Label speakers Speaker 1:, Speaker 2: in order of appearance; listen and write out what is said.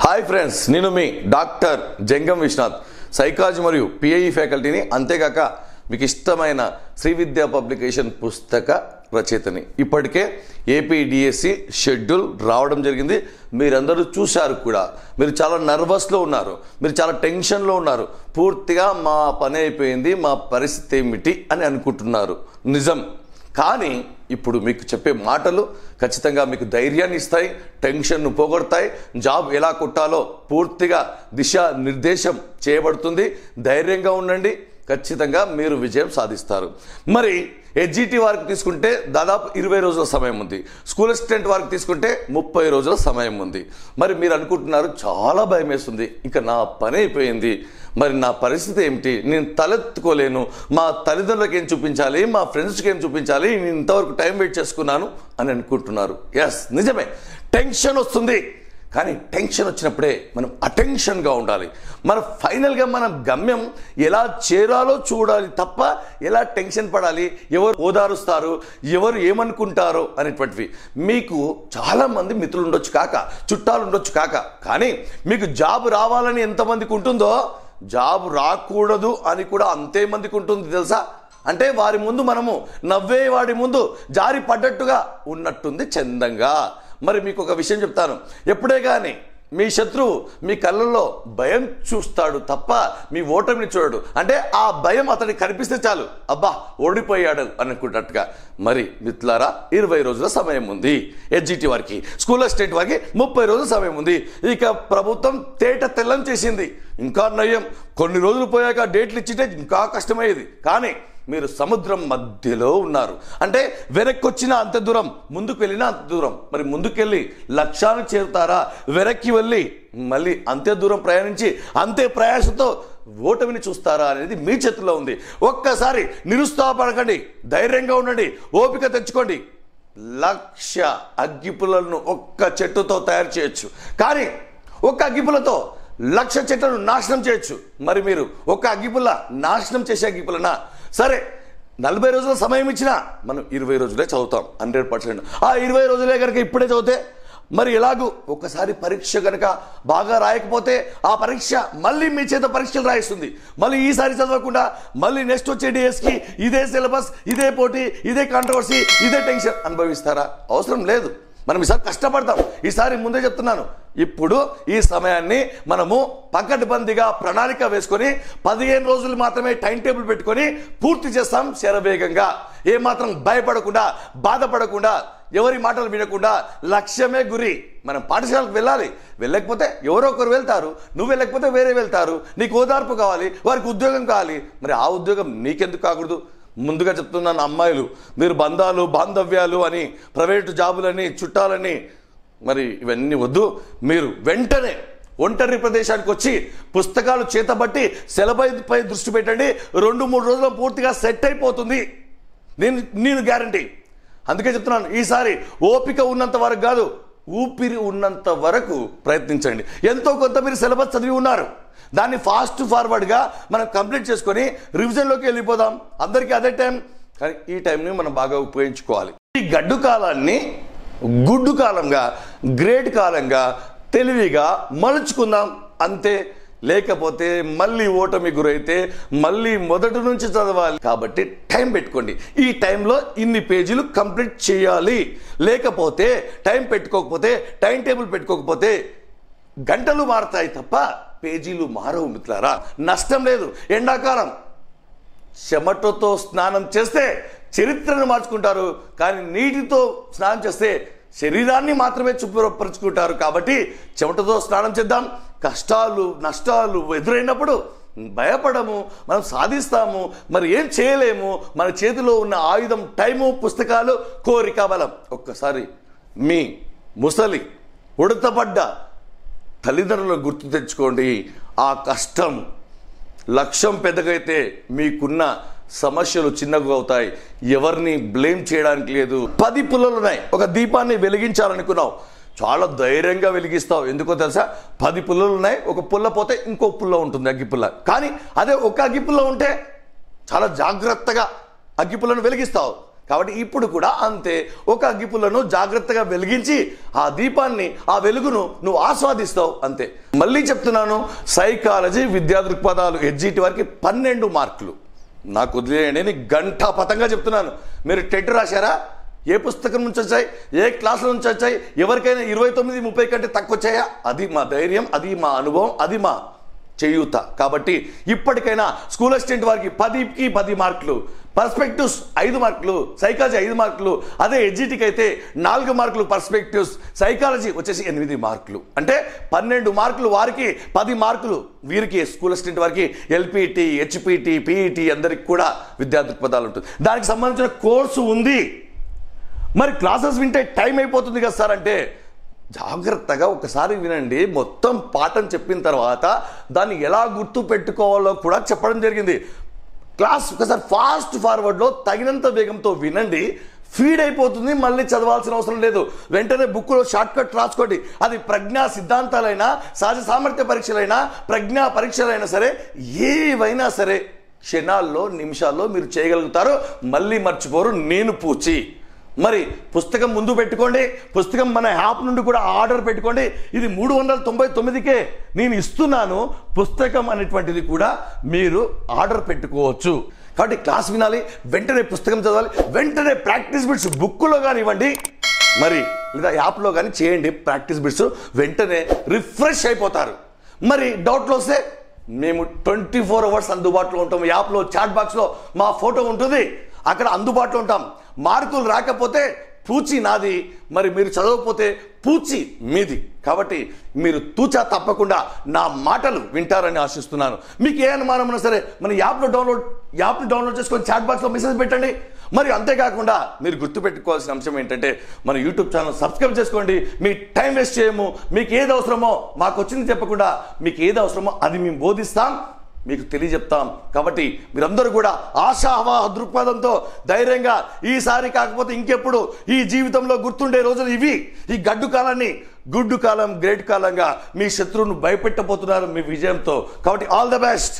Speaker 1: Hi friends, నేను మీ doctor జంగం Vishwanath, psychology మరియు PIE ఫ్యాకల్టీని, అంతేగాక మీకు ఇష్టమైన శ్రీ విద్యా పబ్లికేషన్ పుస్తక రచయితని. ఇప్పటికే ఏపీడిఎస్సి షెడ్యూల్ రావడం జరిగింది. మీరందరూ చూశారు కూడా. మీరు చాలా నర్వస్లో ఉన్నారు, మీరు చాలా టెన్షన్లో ఉన్నారు. పూర్తిగా మా పని అయిపోయింది, మా పరిస్థితి ఏమిటి అని అనుకుంటున్నారు. నిజం. కానీ ఇప్పుడు మీకు చెప్పే మాటలు ఖచ్చితంగా మీకు ధైర్యాన్ని ఇస్తాయి, టెన్షన్ను పోగొడతాయి. జాబ్ ఎలా కొట్టాలో పూర్తిగా దిశా నిర్దేశం చేయబడుతుంది. ధైర్యంగా ఉండండి, ఖచ్చితంగా మీరు విజయం సాధిస్తారు. మరి హెచ్జిటి వారికి తీసుకుంటే దాదాపు 20 రోజుల సమయం ఉంది. స్కూల్ అసిస్టెంట్ వారికి తీసుకుంటే 30 రోజుల సమయం ఉంది. మరి మీరు అనుకుంటున్నారు, చాలా భయం వేస్తుంది, ఇంకా నా పని అయిపోయింది, మరి నా పరిస్థితి ఏమిటి, నేను తలెత్తుకోలేను, మా తల్లిదండ్రులకు ఏం చూపించాలి, మా ఫ్రెండ్స్కి ఏం చూపించాలి, నేను ఇంతవరకు టైం వెయిట్ చేసుకున్నాను అని అనుకుంటున్నారు. ఎస్, నిజమే, టెన్షన్ వస్తుంది. కానీ టెన్షన్ వచ్చినప్పుడే మనం అటెన్షన్గా ఉండాలి. ఫైనల్గా మనం గమ్యం ఎలా చేరాలో చూడాలి తప్ప ఎలా టెన్షన్ పడాలి, ఎవరు ఓదారుస్తారు, ఎవరు ఏమనుకుంటారో అనేటువంటివి. మీకు చాలామంది మిత్రులు ఉండొచ్చు కాక, చుట్టాలు ఉండొచ్చు కాక, కానీ మీకు జాబ్ రావాలని ఎంతమందికి ఉంటుందో జాబ్ రాకూడదు అని కూడా అంతే మందికి ఉంటుంది తెలుసా. అంటే వారి ముందు మనము నవ్వే వాడి ముందు జారి పడ్డట్టుగా ఉన్నట్టుంది చందంగా. మరి మీకు ఒక విషయం చెప్తాను, ఎప్పుడే కానీ మీ శత్రువు మీ కళ్ళల్లో భయం చూస్తాడు తప్ప మీ ఓటమిని చూడడు. అంటే ఆ భయం అతనికి కనిపిస్తే చాలు, అబ్బా ఓడిపోయాడు అనుకున్నట్టుగా. మరి మిత్రులారా, 20 రోజుల సమయం ఉంది హెచ్జిటి వారికి, స్కూల్ అసిస్టెంట్ వారికి 30 రోజుల సమయం ఉంది. ఇక ప్రభుత్వం తేట తెల్లం చేసింది. ఇంకా నయం, కొన్ని రోజులు పోయాక డేట్లు ఇచ్చితే ఇంకా కష్టమయ్యేది. కానీ మీరు సముద్రం మధ్యలో ఉన్నారు. అంటే వెనక్కి వచ్చిన అంత దూరం, ముందుకు వెళ్ళినా అంత దూరం. మరి ముందుకెళ్ళి లక్ష్యాన్ని చేరుతారా, వెనక్కి వెళ్ళి మళ్ళీ అంతే దూరం ప్రయాణించి అంతే ప్రయాసంతో ఓటమిని చూస్తారా అనేది మీ చేతుల్లో ఉంది. ఒక్కసారి నిరుత్సాహపడకండి, ధైర్యంగా ఉండండి, ఓపిక తెచ్చుకోండి. లక్ష అగ్గిపుల్లలను ఒక్క చెట్టుతో తయారు చేయొచ్చు, కానీ ఒక్క అగ్గిపుల్లతో 1,00,000 చెట్లను నాశనం చేయొచ్చు. మరి మీరు ఒక అగ్గిపుల్ల నాశనం చేసే అగ్గిపుల్లనా? సరే, 40 రోజుల సమయం ఇచ్చినా మనం 20 రోజులే చదువుతాం 100%. ఆ 20 రోజులే కనుక ఇప్పుడే చదివితే మరి ఎలాగూ ఒకసారి పరీక్ష కనుక బాగా రాయకపోతే ఆ పరీక్ష మళ్ళీ మీ చేత పరీక్షలు రాయిస్తుంది. మళ్ళీ ఈసారి చదవకుండా మళ్ళీ నెక్స్ట్ వచ్చే డేస్కి ఇదే సిలబస్, ఇదే పోటీ, ఇదే కాంట్రవర్సీ, ఇదే టెన్షన్ అనుభవిస్తారా? అవసరం లేదు. మనం ఈసారి కష్టపడతాం. ఈసారి ముందే చెప్తున్నాను, ఇప్పుడు ఈ సమయాన్ని మనము పకడ్బందీగా ప్రణాళిక వేసుకొని 15 రోజులు మాత్రమే టైం టేబుల్ పెట్టుకొని పూర్తి చేస్తాం శరవేగంగా. ఏమాత్రం భయపడకుండా, బాధపడకుండా, ఎవరి మాటలు వినకుండా, లక్ష్యమే గురి. మనం పాఠశాలకు వెళ్ళాలి. వెళ్ళకపోతే ఎవరో ఒకరు వెళ్తారు, నువ్వు వెళ్ళకపోతే వేరే వెళ్తారు. నీకు ఓదార్పు కావాలి, వారికి ఉద్యోగం కావాలి. మరి ఆ ఉద్యోగం నీకెందుకు కాకూడదు? ముందుగా చెప్తున్నాను, అమ్మాయిలు, మీరు బంధాలు, బాంధవ్యాలు అని, ప్రైవేటు జాబులని, చుట్టాలని, మరి ఇవన్నీ వద్దు. మీరు వెంటనే ఒంటరి ప్రదేశానికి వచ్చి పుస్తకాలు చేతబట్టి సెలవుపై దృష్టి పెట్టండి. 2-3 రోజుల్లో పూర్తిగా సెట్ అయిపోతుంది. నేను గ్యారంటీ. అందుకే చెప్తున్నాను, ఈసారి ఓపిక ఉన్నంత వరకు కాదు, ఊపిరి ఉన్నంత వరకు ప్రయత్నించండి. ఎంతో కొంత మీరు సిలబస్ చదివి ఉన్నారు, దాన్ని ఫాస్ట్ ఫార్వర్డ్గా మనం కంప్లీట్ చేసుకొని రివిజన్లోకి వెళ్ళిపోదాం. అందరికీ అదే టైం, కానీ ఈ టైంని మనం బాగా ఉపయోగించుకోవాలి. ఈ గడ్డు కాలాన్ని గుడ్డు కాలంగా, గ్రేట్ కాలంగా తెలివిగా మలుచుకుందాం అంతే. లేకపోతే మళ్ళీ ఓటమి గురైతే మళ్ళీ మొదటి నుంచి చదవాలి. కాబట్టి టైం పెట్టుకోండి. ఈ టైంలో ఇన్ని పేజీలు కంప్లీట్ చేయాలి. లేకపోతే టైం పెట్టుకోకపోతే, టైం టేబుల్ పెట్టుకోకపోతే గంటలు మారుతాయి తప్ప పేజీలు మారవు మిత్రులారా. నష్టం లేదు. ఎండాకాలం చెమటతో స్నానం చేస్తే చరిత్రను మార్చుకుంటారు, కానీ నీటితో స్నానం చేస్తే శరీరాన్ని మాత్రమే శుభ్రపరుచుకుంటారు. కాబట్టి చెమటతో స్నానం చేద్దాం. కష్టాలు, నష్టాలు ఎదురైనప్పుడు భయపడము, మనం సాధిస్తాము. మరి ఏం చేయలేము. మన చేతిలో ఉన్న ఆయుధం టైము, పుస్తకాలు, కోరిక బలం. ఒక్కసారి మీ ముసలి ఉడతపడ్డ తల్లిదండ్రులను గుర్తు తెచ్చుకోండి. ఆ కష్టం, లక్ష్యం పెద్దగైతే మీకున్న సమస్యలు చిన్నగా అవుతాయి. ఎవరిని బ్లేమ్ చేయడానికి లేదు. 10 పుల్లలు ఉన్నాయి, ఒక దీపాన్ని వెలిగించాలనుకున్నావు, చాలా ధైర్యంగా వెలిగిస్తావు. ఎందుకో తెలుసా? 10 పుల్లలు ఉన్నాయి, ఒక పుల్ల పోతే ఇంకో పుల్ల ఉంటుంది, అగ్గిపుల్ల. కానీ అదే ఒక అగ్గిపుల్ల ఉంటే చాలా జాగ్రత్తగా అగ్గిపుల్లను వెలిగిస్తావు. కాబట్టి ఇప్పుడు కూడా అంతే, ఒక అగ్గిపుల్లను జాగ్రత్తగా వెలిగించి ఆ దీపాన్ని, ఆ వెలుగును నువ్వు ఆస్వాదిస్తావు అంతే. మళ్ళీ చెప్తున్నాను, సైకాలజీ విద్యా దృక్పథాలు ఎడ్జిటి వారికి 12 మార్కులు. నాకు వదిలేయండి, నేను గంటాపతంగా చెప్తున్నాను. మీరు టెట్ రాశారా? ఏ పుస్తకం నుంచి వచ్చాయి, ఏ క్లాసుల నుంచి వచ్చాయి? ఎవరికైనా 29, 30 కంటే తక్కువ వచ్చాయా? అది మా ధైర్యం, అది మా అనుభవం, అది మా చేయూత. కాబట్టి ఇప్పటికైనా స్కూల్ అసిస్టెంట్ వారికి 10కి 10 మార్కులు, పర్స్పెక్టివ్స్ 5 మార్కులు, సైకాలజీ 5 మార్కులు, అదే ఎడ్జిటికి అయితే 4 మార్కులు పర్స్పెక్టివ్స్, సైకాలజీ వచ్చేసి 8 మార్కులు. అంటే 12 మార్కులు వారికి, 10 మార్కులు వీరికి. స్కూల్ అసిస్టెంట్ వారికి ఎల్పిటి, హెచ్పిటి, పిఈటి అందరికి కూడా విద్యా దృక్పథాలు ఉంటుంది. దానికి సంబంధించిన కోర్సు ఉంది. మరి క్లాసెస్ వింటే టైం అయిపోతుంది కదా సార్ అంటే, జాగ్రత్తగా ఒకసారి వినండి. మొత్తం పాఠం చెప్పిన తర్వాత దాన్ని ఎలా గుర్తు పెట్టుకోవాలో కూడా చెప్పడం జరిగింది. క్లాస్ ఒకసారి ఫాస్ట్ ఫార్వర్డ్లో తగినంత వేగంతో వినండి, ఫీడ్ అయిపోతుంది. మళ్ళీ చదవాల్సిన అవసరం లేదు. వెంటనే బుక్లో షార్ట్ కట్ రాసుకోండి. అది ప్రజ్ఞా సిద్ధాంతాలైనా, సహజ సామర్థ్య పరీక్షలైనా, ప్రజ్ఞా పరీక్షలైనా సరే, ఏవైనా సరే క్షణాల్లో, నిమిషాల్లో మీరు చేయగలుగుతారు. మళ్ళీ మర్చిపోరు. నేను పూచి. మరి పుస్తకం ముందు పెట్టుకోండి. పుస్తకం మన యాప్ నుండి కూడా ఆర్డర్ పెట్టుకోండి. ఇది 399కే నేను ఇస్తున్నాను. పుస్తకం అనేటువంటిది కూడా మీరు ఆర్డర్ పెట్టుకోవచ్చు. కాబట్టి క్లాస్ వినాలి, వెంటనే పుస్తకం చదవాలి, వెంటనే ప్రాక్టీస్ బిట్స్ బుక్లో కానివ్వండి, మరి లేదా యాప్లో కానీ చేయండి ప్రాక్టీస్ బిట్స్. వెంటనే రిఫ్రెష్ అయిపోతారు. మరి డౌట్లు వస్తే మేము 24 అవర్స్ అందుబాటులో ఉంటాం. యాప్లో చాట్ బాక్స్లో మా ఫోటో ఉంటుంది, అక్కడ అందుబాటులో ఉంటాం. మార్కులు రాకపోతే పూచి నాది, మరి మీరు చదవకపోతే పూచి మీది. కాబట్టి మీరు తూచా తప్పకుండా నా మాటలు వింటారని ఆశిస్తున్నాను. మీకు ఏ అనుమానం ఉన్నా సరే మన యాప్ని డౌన్లోడ్ చేసుకొని చాట్ బాక్స్లో మెసేజ్ పెట్టండి. మరి అంతేకాకుండా మీరు గుర్తుపెట్టుకోవాల్సిన అంశం ఏంటంటే, మన యూట్యూబ్ ఛానల్ సబ్స్క్రైబ్ చేసుకోండి. మీ టైం వేస్ట్ చేయము. మీకు ఏది అవసరమో మాకు వచ్చింది చెప్పకుండా, మీకు ఏది అవసరమో అది మేము బోధిస్తాం, మీకు తెలియజెప్తాం. కాబట్టి మీరందరూ కూడా ఆశావాహ దృక్పథంతో ధైర్యంగా, ఈసారి కాకపోతే ఇంకెప్పుడు ఈ జీవితంలో గుర్తుండే రోజులు ఇవి. ఈ గడ్డు కాలాన్ని గుడ్డు కాలం, గ్రేట్ కాలంగా మీ శత్రువును భయపెట్టబోతున్నారు మీ విజయంతో. కాబట్టి ఆల్ ద బెస్ట్.